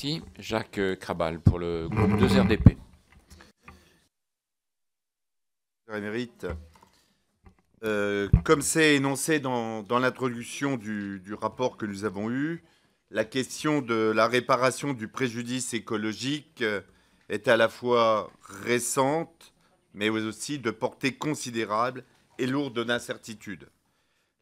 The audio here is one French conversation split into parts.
Merci. Jacques Krabal pour le groupe 2RDP. Émérite. Comme c'est énoncé dans l'introduction du rapport que nous avons eu, la question de la réparation du préjudice écologique est à la fois récente, mais aussi de portée considérable et lourde d'incertitudes.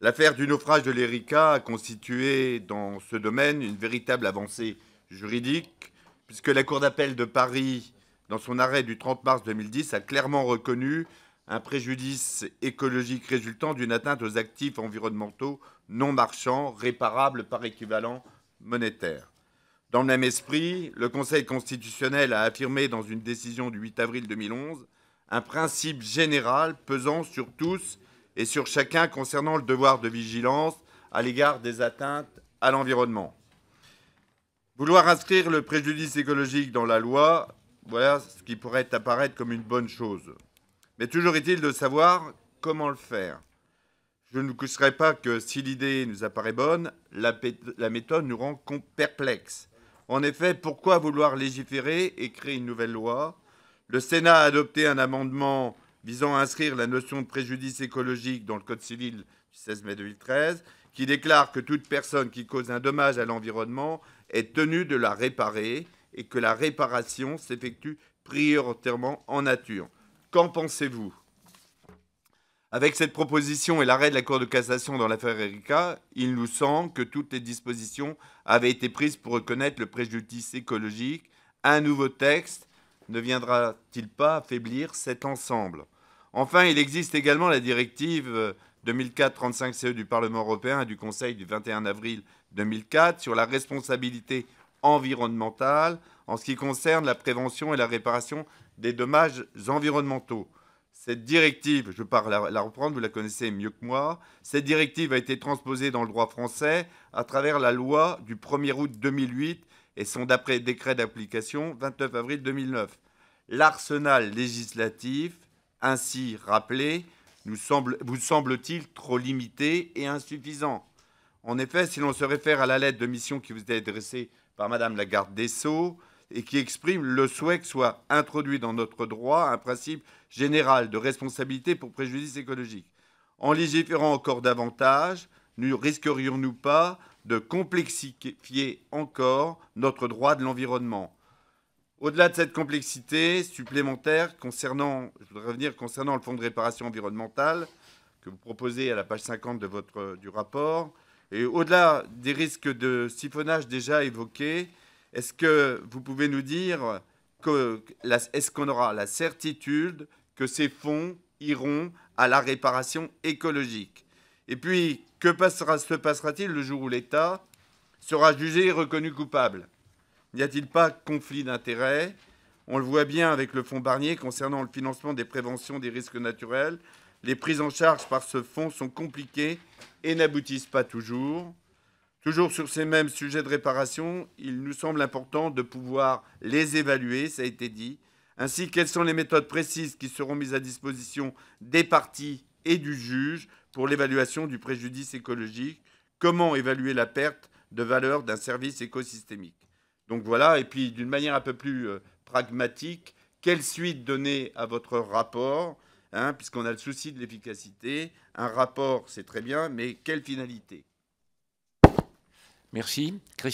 L'affaire du naufrage de l'Erika a constitué dans ce domaine une véritable avancée juridique, puisque la Cour d'appel de Paris, dans son arrêt du 30 mars 2010, a clairement reconnu un préjudice écologique résultant d'une atteinte aux actifs environnementaux non marchands, réparables par équivalent monétaire. Dans le même esprit, le Conseil constitutionnel a affirmé dans une décision du 8 avril 2011 un principe général pesant sur tous et sur chacun concernant le devoir de vigilance à l'égard des atteintes à l'environnement. Vouloir inscrire le préjudice écologique dans la loi, voilà ce qui pourrait apparaître comme une bonne chose. Mais toujours est-il de savoir comment le faire. Je ne vous cacherai pas que si l'idée nous apparaît bonne, la méthode nous rend perplexes. En effet, pourquoi vouloir légiférer et créer une nouvelle loi? Le Sénat a adopté un amendement visant à inscrire la notion de préjudice écologique dans le Code civil du 16 mai 2013, qui déclare que toute personne qui cause un dommage à l'environnement est tenue de la réparer et que la réparation s'effectue prioritairement en nature. Qu'en pensez-vous? Avec cette proposition et l'arrêt de la Cour de cassation dans l'affaire Erika, il nous semble que toutes les dispositions avaient été prises pour reconnaître le préjudice écologique. Un nouveau texte ne viendra-t-il pas affaiblir cet ensemble? Enfin, il existe également la directive 2004-35-CE du Parlement européen et du Conseil du 21 avril 2004 sur la responsabilité environnementale en ce qui concerne la prévention et la réparation des dommages environnementaux. Cette directive, je ne vais pas la reprendre, vous la connaissez mieux que moi, cette directive a été transposée dans le droit français à travers la loi du 1er août 2008 et son décret d'application 29 avril 2009. L'arsenal législatif ainsi rappelé vous semble-t-il trop limité et insuffisant? En effet, si l'on se réfère à la lettre de mission qui vous est adressée par Madame la garde des Sceaux et qui exprime le souhait que soit introduit dans notre droit un principe général de responsabilité pour préjudice écologique. En légiférant encore davantage, ne risquerions-nous pas de complexifier encore notre droit de l'environnement? Au-delà de cette complexité supplémentaire, je voudrais revenir concernant le fonds de réparation environnementale que vous proposez à la page 50 du rapport, et au-delà des risques de siphonnage déjà évoqués, est-ce que vous pouvez nous dire est-ce qu'on aura la certitude que ces fonds iront à la réparation écologique? Et puis, se passera-t-il le jour où l'État sera jugé et reconnu coupable? N'y a-t-il pas conflit d'intérêts? On le voit bien avec le fonds Barnier concernant le financement des préventions des risques naturels. Les prises en charge par ce fonds sont compliquées et n'aboutissent pas toujours. Toujours sur ces mêmes sujets de réparation, il nous semble important de pouvoir les évaluer, ça a été dit. Ainsi, quelles sont les méthodes précises qui seront mises à disposition des parties et du juge pour l'évaluation du préjudice écologique? Comment évaluer la perte de valeur d'un service écosystémique? Donc voilà, et puis d'une manière un peu plus pragmatique, quelle suite donner à votre rapport, puisqu'on a le souci de l'efficacité? Un rapport, c'est très bien, mais quelle finalité? Merci.